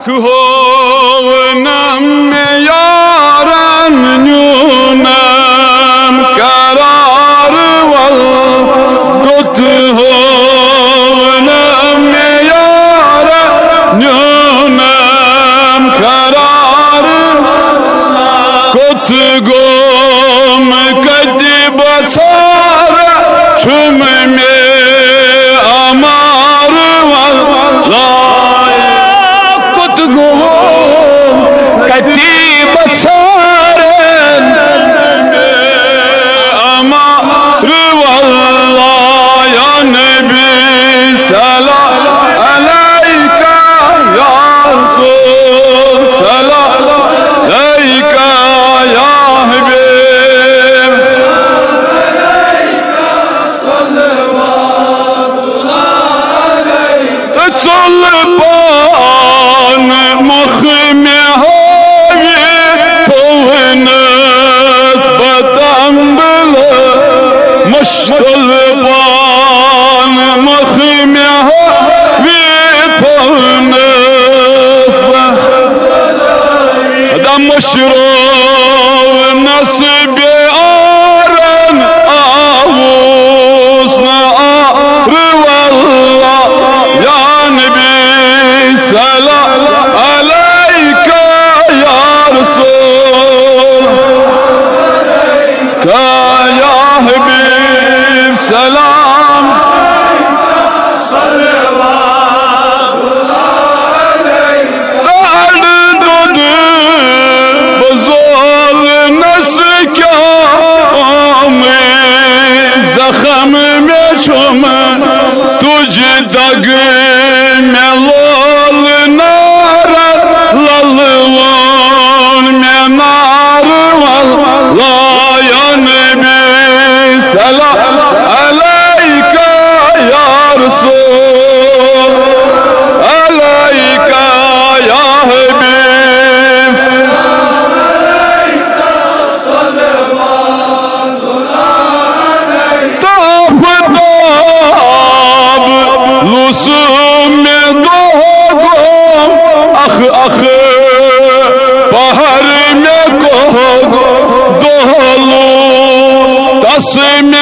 Hovnam yaran yunam karar wal gut hovnam yaran yunam karar gut gom kadi basar çum me amar wal कतीब Saran अमर वल्लाह या नबी सलाम अलैका या रसूल सलाम अलैका या हबीब सल्लल्लाहु मुश्तलबान मखमिया वे फौनस दम मशरो नस्ब आरन आऊस न आर वल्लाह या नबी सलाम अलैका या रसूल का या हबीब सलाम जख्म में छुम तुझ दग में लोल नार ललवन में नार वल्लाह या नबी सलाम अलैका या रसूल अलैका या हबीब लुसुम में दो अख अख पहर में को दोलू तस में